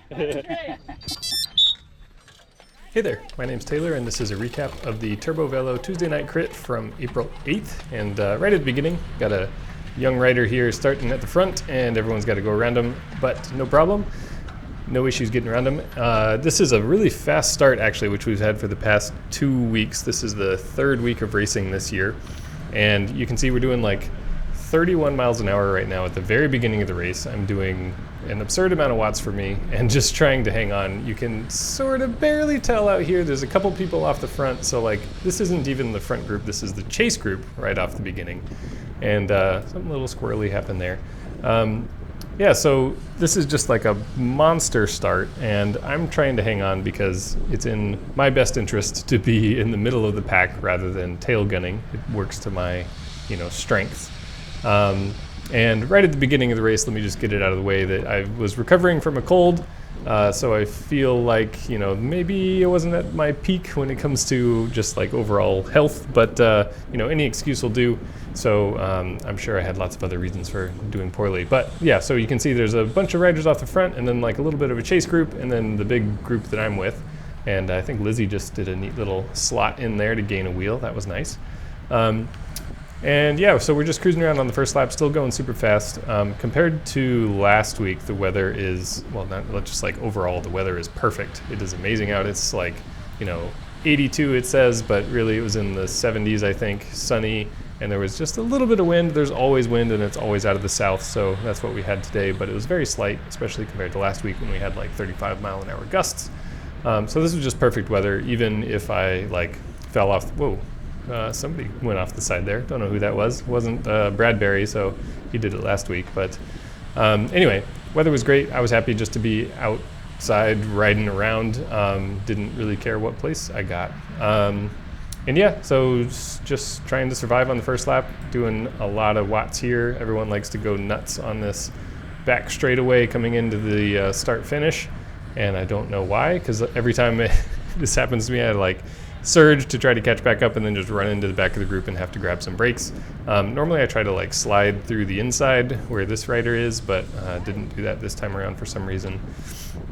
Hey there, my name's Taylor, and this is a recap of the Turbo Velo Tuesday Night Crit from April 8th. And right at the beginning, got a young rider here starting at the front, and everyone's got to go around him, but no problem. No issues getting around him. This is a really fast start, actually, which we've had for the past 2 weeks. This is the third week of racing this year, and you can see we're doing like 31 miles an hour right now at the very beginning of the race. I'm doing an absurd amount of watts for me and just trying to hang on. You can sort of barely tell out here. There's a couple people off the front, so like this isn't even the front group. This is the chase group right off the beginning, and something a little squirrely happened there. Yeah, so this is just like a monster start, and I'm trying to hang on because it's in my best interest to be in the middle of the pack rather than tail gunning. It works to my, strengths. And right at the beginning of the race, let me just get it out of the way that I was recovering from a cold, so I feel like, maybe I wasn't at my peak when it comes to just like overall health, but, any excuse will do. So I'm sure I had lots of other reasons for doing poorly. But yeah, so you can see there's a bunch of riders off the front and then like a little bit of a chase group and then the big group that I'm with. And I think Lizzie just did a neat little slot in there to gain a wheel. That was nice. And yeah, so we're just cruising around on the first lap, still going super fast. Compared to last week, the weather is, well, not just like overall, the weather is perfect. It is amazing out. It's like, 82 it says, but really it was in the 70s, I think, sunny, and there was just a little bit of wind. There's always wind, and it's always out of the south, so that's what we had today, but it was very slight, especially compared to last week when we had like 35-mile-an-hour gusts. So this was just perfect weather, even if I like fell off. Whoa. Somebody went off the side there. Don't know who that was. It wasn't Bradbury, so he did it last week. But anyway, weather was great. I was happy just to be outside riding around. Didn't really care what place I got. And yeah, so just trying to survive on the first lap, doing a lot of watts here. Everyone likes to go nuts on this back straightaway coming into the start-finish. And I don't know why, because every time this happens to me, I like surge to try to catch back up and then just run into the back of the group and have to grab some brakes. Normally I try to like slide through the inside where this rider is, but didn't do that this time around for some reason.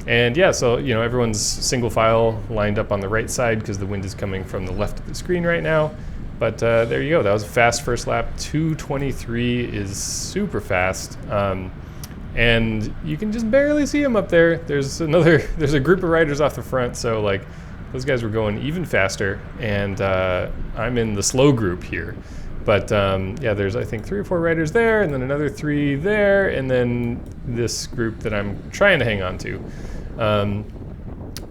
And yeah, so everyone's single file lined up on the right side because the wind is coming from the left of the screen right now. But there you go. That was a fast first lap. 2:23 is super fast. And you can just barely see him up there. There's a group of riders off the front, so like those guys were going even faster, and I'm in the slow group here. But yeah, there's I think 3 or 4 riders there, and then another 3 there, and then this group that I'm trying to hang on to.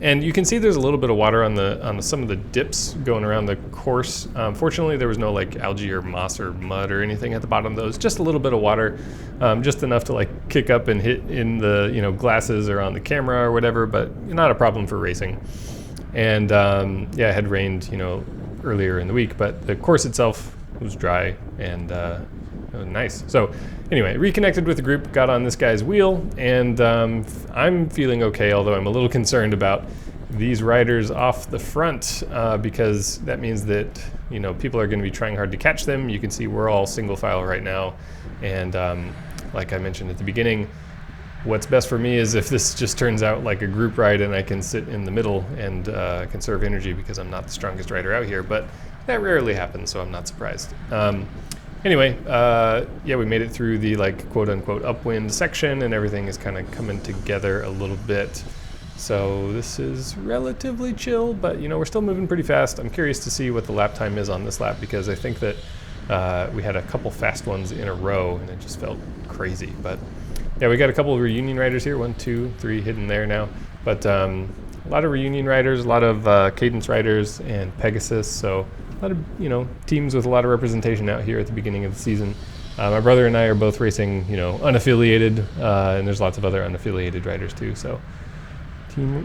And you can see there's a little bit of water on some of the dips going around the course. Fortunately, there was no like algae or moss or mud or anything at the bottom of those. Just a little bit of water, just enough to like kick up and hit in the glasses or on the camera or whatever, but not a problem for racing. And yeah, it had rained, earlier in the week, but the course itself was dry and it was nice. So anyway, reconnected with the group, got on this guy's wheel, and I'm feeling okay, although I'm a little concerned about these riders off the front because that means that, people are going to be trying hard to catch them. You can see we're all single file right now. And like I mentioned at the beginning, what's best for me is if this just turns out like a group ride and I can sit in the middle and conserve energy because I'm not the strongest rider out here, but that rarely happens, so I'm not surprised. Anyway, yeah, we made it through the like quote unquote upwind section and everything is kind of coming together a little bit. So this is relatively chill, but we're still moving pretty fast. I'm curious to see what the lap time is on this lap because I think that we had a couple fast ones in a row and it just felt crazy, but yeah, we got a couple of reunion riders here, 1, 2, 3 hidden there now. But a lot of reunion riders, a lot of cadence riders, and Pegasus. So a lot of teams with a lot of representation out here at the beginning of the season. My brother and I are both racing, unaffiliated, and there's lots of other unaffiliated riders too. So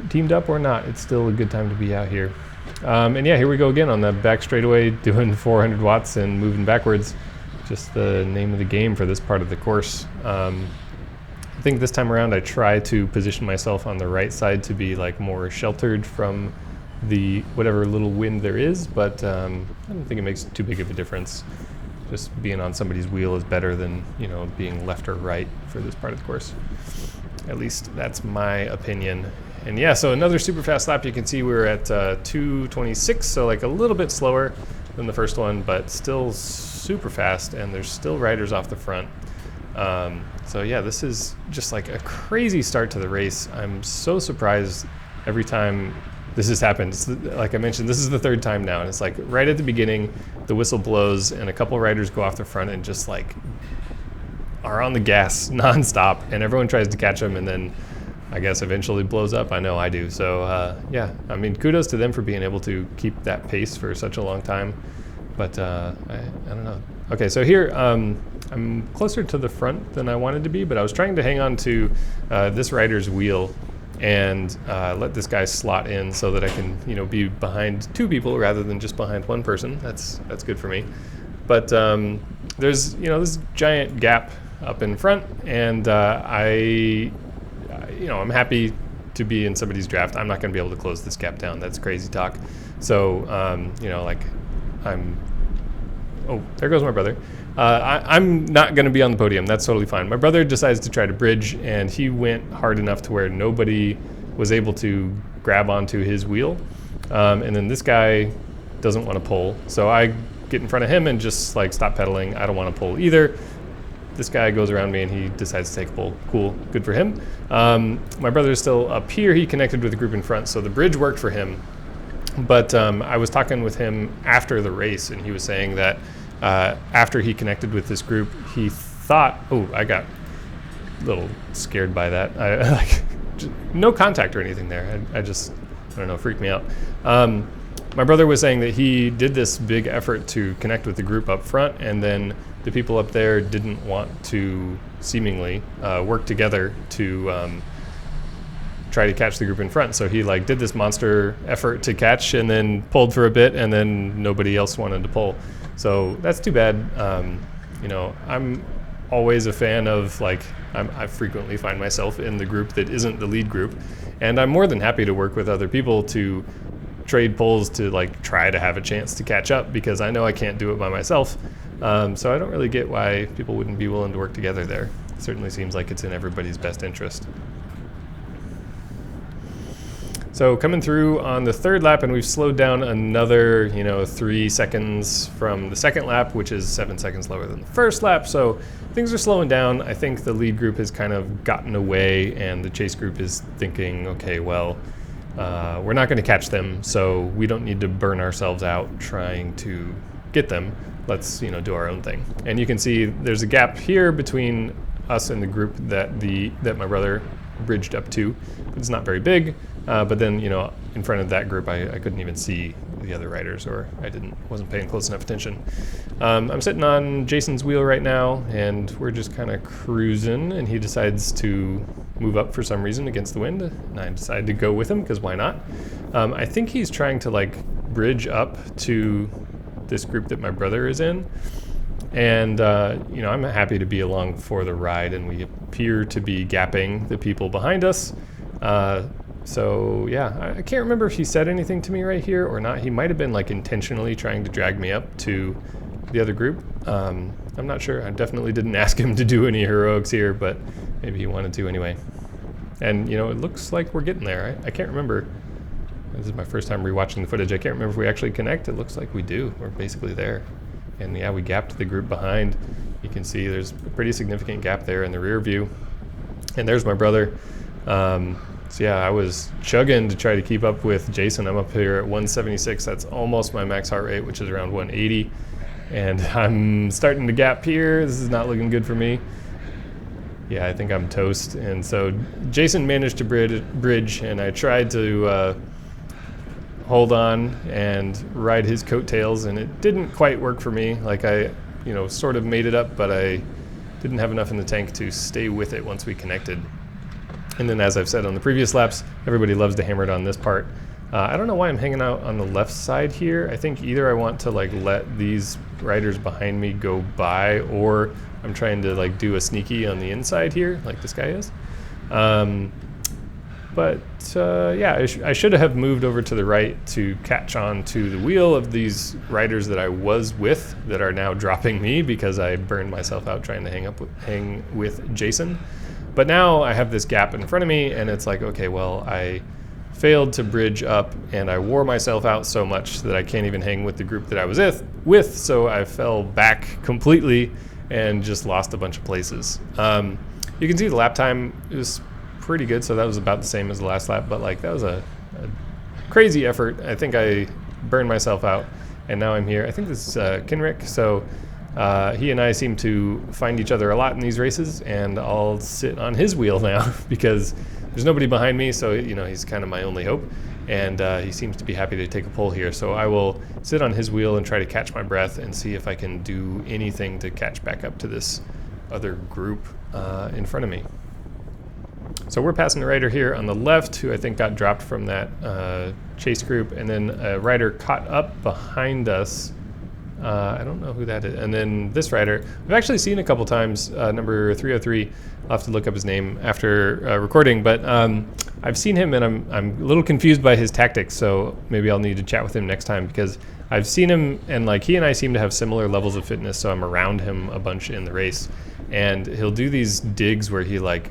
teamed up or not, it's still a good time to be out here. And yeah, here we go again on the back straightaway, doing 400 watts and moving backwards. Just the name of the game for this part of the course. I think this time around I try to position myself on the right side to be like more sheltered from the whatever little wind there is, but I don't think it makes too big of a difference. Just being on somebody's wheel is better than being left or right for this part of the course. At least that's my opinion. And yeah, so another super fast lap. You can see we're at 2:26, so like a little bit slower than the first one, but still super fast, and there's still riders off the front. So yeah, this is just like a crazy start to the race. I'm so surprised every time this has happened. Like I mentioned, this is the third time now, and it's like right at the beginning, the whistle blows, and a couple riders go off the front and just like are on the gas nonstop, and everyone tries to catch them, and then I guess eventually blows up. I know I do. So yeah, I mean, kudos to them for being able to keep that pace for such a long time. But I don't know. Okay, so here I'm closer to the front than I wanted to be, but I was trying to hang on to this rider's wheel and let this guy slot in so that I can, be behind two people rather than just behind one person. That's good for me. But there's this giant gap up in front, and I'm happy to be in somebody's draft. I'm not going to be able to close this gap down. That's crazy talk. So oh, there goes my brother. I'm not going to be on the podium. That's totally fine. My brother decides to try to bridge, and he went hard enough to where nobody was able to grab onto his wheel. And then this guy doesn't want to pull. So I get in front of him and just like stop pedaling. I don't want to pull either. This guy goes around me and he decides to take a pull. Cool, good for him. My brother is still up here. He connected with the group in front, so the bridge worked for him. But I was talking with him after the race, and he was saying that after he connected with this group, he thought, I got a little scared by that. No contact or anything there. I don't know, freaked me out. My brother was saying that he did this big effort to connect with the group up front, and then the people up there didn't want to seemingly work together to try to catch the group in front. So he did this monster effort to catch and then pulled for a bit, and then nobody else wanted to pull. So that's too bad. I'm always a fan of I frequently find myself in the group that isn't the lead group, and I'm more than happy to work with other people to trade pulls to try to have a chance to catch up, because I know I can't do it by myself. So I don't really get why people wouldn't be willing to work together there. It certainly seems like it's in everybody's best interest. So coming through on the third lap, and we've slowed down another 3 seconds from the second lap, which is 7 seconds lower than the first lap. So things are slowing down. I think the lead group has kind of gotten away, and the chase group is thinking, okay, well, we're not going to catch them, so we don't need to burn ourselves out trying to get them. Let's do our own thing. And you can see there's a gap here between us and the group that my brother bridged up to. It's not very big, but then in front of that group I couldn't even see the other riders, or I wasn't paying close enough attention. I'm sitting on Jason's wheel right now, and we're just kind of cruising, and he decides to move up for some reason against the wind, and I decided to go with him because why not. I think he's trying to bridge up to this group that my brother is in, and I'm happy to be along for the ride, and we appear to be gapping the people behind us. So yeah, I can't remember if he said anything to me right here or not. He might have been intentionally trying to drag me up to the other group. I'm not sure. I definitely didn't ask him to do any heroics here, but maybe he wanted to anyway. And it looks like we're getting there. I can't remember. This is my first time rewatching the footage. I can't remember if we actually connect. It looks like we do. We're basically there. And yeah, we gapped the group behind. You can see there's a pretty significant gap there in the rear view. And there's my brother. So yeah, I was chugging to try to keep up with Jason. I'm up here at 176. That's almost my max heart rate, which is around 180. And I'm starting to gap here. This is not looking good for me. Yeah, I think I'm toast. And so Jason managed to bridge, and I tried to hold on and ride his coattails, and it didn't quite work for me. I sort of made it up, but I didn't have enough in the tank to stay with it once we connected. And then, as I've said on the previous laps, everybody loves to hammer it on this part. I don't know why I'm hanging out on the left side here. I think either I want to let these riders behind me go by, or I'm trying to do a sneaky on the inside here, like this guy is. Yeah, I should have moved over to the right to catch on to the wheel of these riders that I was with that are now dropping me because I burned myself out trying to hang with Jason. But now I have this gap in front of me, and it's like, okay, well, I failed to bridge up, and I wore myself out so much that I can't even hang with the group that I was with, so I fell back completely and just lost a bunch of places. You can see the lap time is pretty good, so that was about the same as the last lap, but like that was a crazy effort. I think I burned myself out, and now I'm here. I think this is Kenrick, so he and I seem to find each other a lot in these races, and I'll sit on his wheel now because there's nobody behind me, so he's kind of my only hope, and he seems to be happy to take a pole here. So I will sit on his wheel and try to catch my breath and see if I can do anything to catch back up to this other group in front of me. So we're passing a rider here on the left who I think got dropped from that chase group, and then a rider caught up behind us. I don't know who that is. And then this rider, I've actually seen a couple times, number 303. I'll have to look up his name after recording, but I've seen him, and I'm a little confused by his tactics, so maybe I'll need to chat with him next time, because I've seen him, and like he and I seem to have similar levels of fitness, so I'm around him a bunch in the race, and he'll do these digs where he like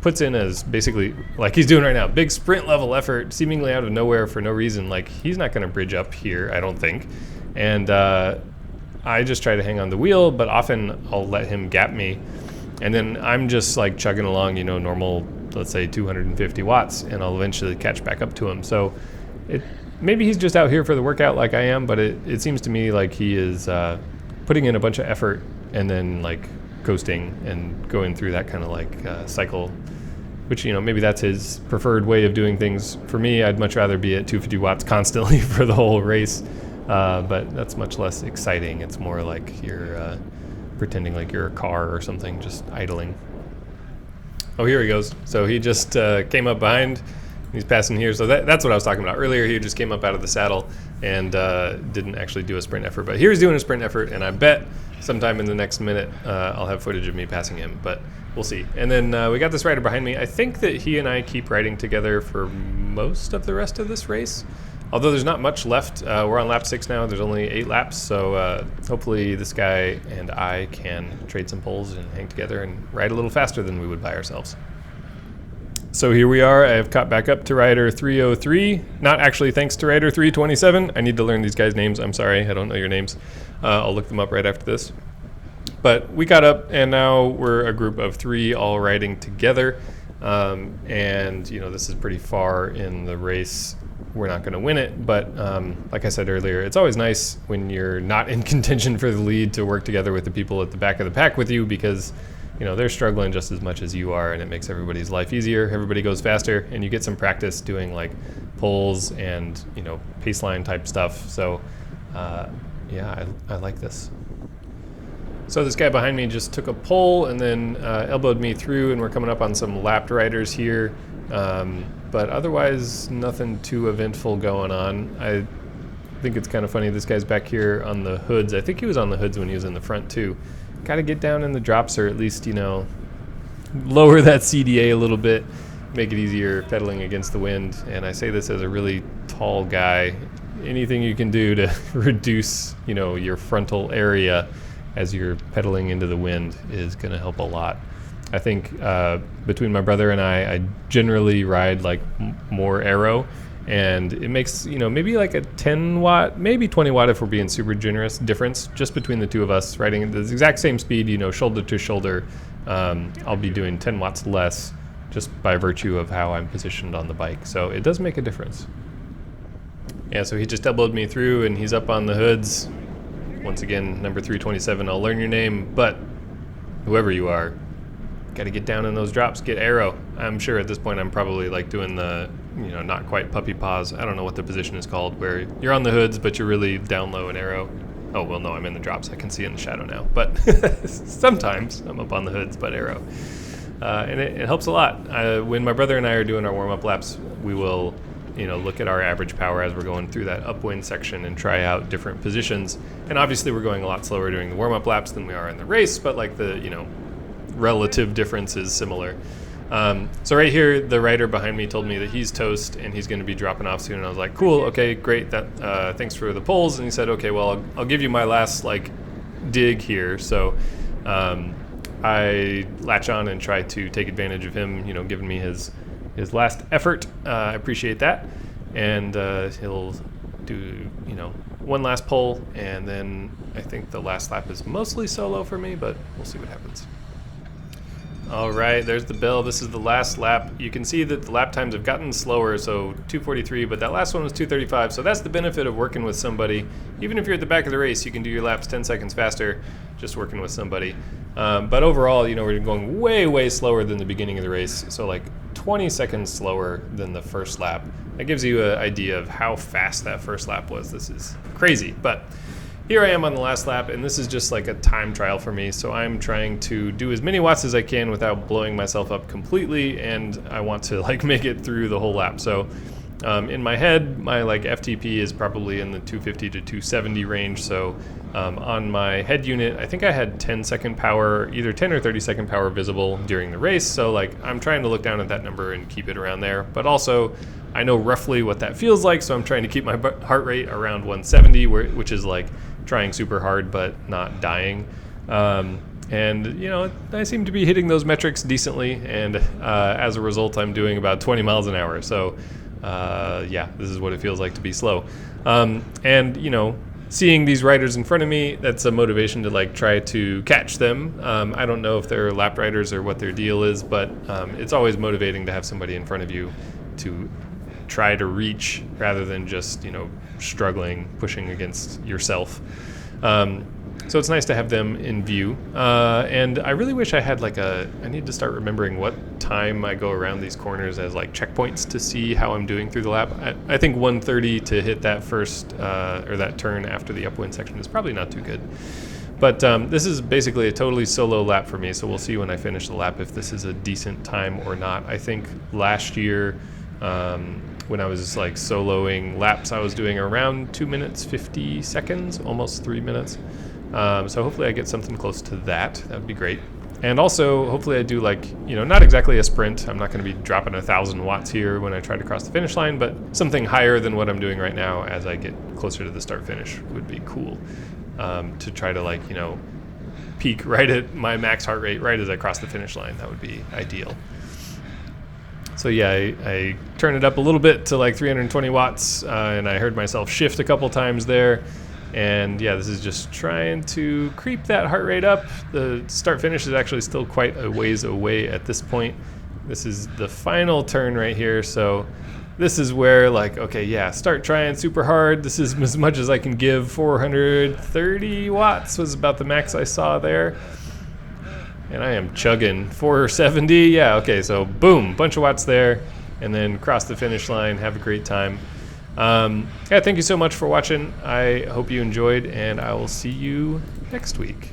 puts in as basically like he's doing right now, big sprint level effort, seemingly out of nowhere for no reason. Like he's not going to bridge up here, I don't think. And I just try to hang on the wheel, but often I'll let him gap me. And then I'm just like chugging along, normal, let's say 250 watts, and I'll eventually catch back up to him. So maybe he's just out here for the workout like I am, but it seems to me like he is putting in a bunch of effort and then like coasting and going through that kind of like cycle, which, maybe that's his preferred way of doing things. For me, I'd much rather be at 250 watts constantly for the whole race. But that's much less exciting. It's more like you're pretending like you're a car or something, just idling. Oh, here he goes. So he just came up behind. He's passing here. So that's what I was talking about earlier. He just came up out of the saddle and didn't actually do a sprint effort. But here's doing a sprint effort, and I bet sometime in the next minute I'll have footage of me passing him. But we'll see. And then we got this rider behind me. I think that he and I keep riding together for most of the rest of this race. Although there's not much left. We're on lap 6 now. There's only 8 laps. So hopefully this guy and I can trade some poles and hang together and ride a little faster than we would by ourselves. So here we are. I have caught back up to rider 303. Not actually thanks to rider 327. I need to learn these guys' names. I'm sorry. I don't know your names. I'll look them up right after this. But we caught up, and now we're a group of 3 all riding together. And, this is pretty far in the race. We're not going to win it, but like I said earlier, it's always nice when you're not in contention for the lead to work together with the people at the back of the pack with you, because they're struggling just as much as you are, and it makes everybody's life easier. Everybody goes faster, and you get some practice doing like poles and pace line type stuff. So yeah, I like this. So this guy behind me just took a pole and then elbowed me through, and we're coming up on some lapped riders here. But otherwise, nothing too eventful going on. I think it's kind of funny. This guy's back here on the hoods. I think he was on the hoods when he was in the front too. Got to get down in the drops, or at least, lower that CDA a little bit, make it easier pedaling against the wind. And I say this as a really tall guy. Anything you can do to reduce, your frontal area as you're pedaling into the wind is going to help a lot. I think between my brother and I generally ride like more aero, and it makes, maybe like a 10 watt, maybe 20 watt if we're being super generous difference just between the two of us riding at the exact same speed, shoulder to shoulder. I'll be doing 10 watts less just by virtue of how I'm positioned on the bike. So it does make a difference. Yeah, so he just elbowed me through, and he's up on the hoods. Once again, number 327, I'll learn your name, but whoever you are, got to get down in those drops, get aero. I'm sure at this point I'm probably like doing the, not quite puppy paws. I don't know what the position is called, where you're on the hoods, but you're really down low and aero. Oh, well, no, I'm in the drops. I can see in the shadow now. But sometimes I'm up on the hoods, but aero. And it helps a lot. When my brother and I are doing our warm-up laps, we will, look at our average power as we're going through that upwind section and try out different positions. And obviously we're going a lot slower during the warm-up laps than we are in the race, but like the, relative difference is similar. So right here, the rider behind me told me that he's toast and he's going to be dropping off soon. And I was like, cool, okay, great. That thanks for the poles. And he said, okay, well, I'll give you my last like dig here. So I latch on and try to take advantage of him, giving me his last effort. I appreciate that. And he'll do, one last pull, and then I think the last lap is mostly solo for me, but we'll see what happens. All right, there's the bell. This is the last lap. You can see that the lap times have gotten slower, so 2:43, but that last one was 2:35, so that's the benefit of working with somebody. Even if you're at the back of the race, you can do your laps 10 seconds faster just working with somebody. But overall, we're going way, way slower than the beginning of the race, so like 20 seconds slower than the first lap. That gives you an idea of how fast that first lap was. This is crazy, but here I am on the last lap, and this is just like a time trial for me, so I'm trying to do as many watts as I can without blowing myself up completely, and I want to make it through the whole lap. So in my head, my FTP is probably in the 250 to 270 range, so on my head unit, I think I had 10-second power, either 10 or 30-second power visible during the race, so I'm trying to look down at that number and keep it around there, but also I know roughly what that feels like, so I'm trying to keep my heart rate around 170, which is trying super hard but not dying. And I seem to be hitting those metrics decently, and as a result I'm doing about 20 miles an hour, so yeah, this is what it feels like to be slow. And seeing these riders in front of me, that's a motivation to try to catch them. I don't know if they're lap riders or what their deal is, but it's always motivating to have somebody in front of you to try to reach rather than just struggling, pushing against yourself. So it's nice to have them in view. And I really wish I had I need to start remembering what time I go around these corners as checkpoints to see how I'm doing through the lap. I think 1:30 to hit that first, or that turn after the upwind section is probably not too good. But this is basically a totally solo lap for me, so we'll see when I finish the lap if this is a decent time or not. I think last year, when I was soloing laps, I was doing around 2 minutes 50 seconds, almost 3 minutes. So hopefully I get something close to that. That would be great. And also hopefully I do not exactly a sprint. I'm not going to be dropping 1,000 watts here when I try to cross the finish line, but something higher than what I'm doing right now as I get closer to the start finish would be cool. To try to peak right at my max heart rate right as I cross the finish line. That would be ideal. So yeah, I turned it up a little bit to 320 watts, and I heard myself shift a couple times there. And yeah, this is just trying to creep that heart rate up. The start finish is actually still quite a ways away at this point. This is the final turn right here, so this is where okay, yeah, start trying super hard. This is as much as I can give. 430 watts was about the max I saw there. And I am chugging 470. Yeah, okay, so boom, bunch of watts there, and then cross the finish line. Have a great time. Yeah, thank you so much for watching. I hope you enjoyed, and I will see you next week.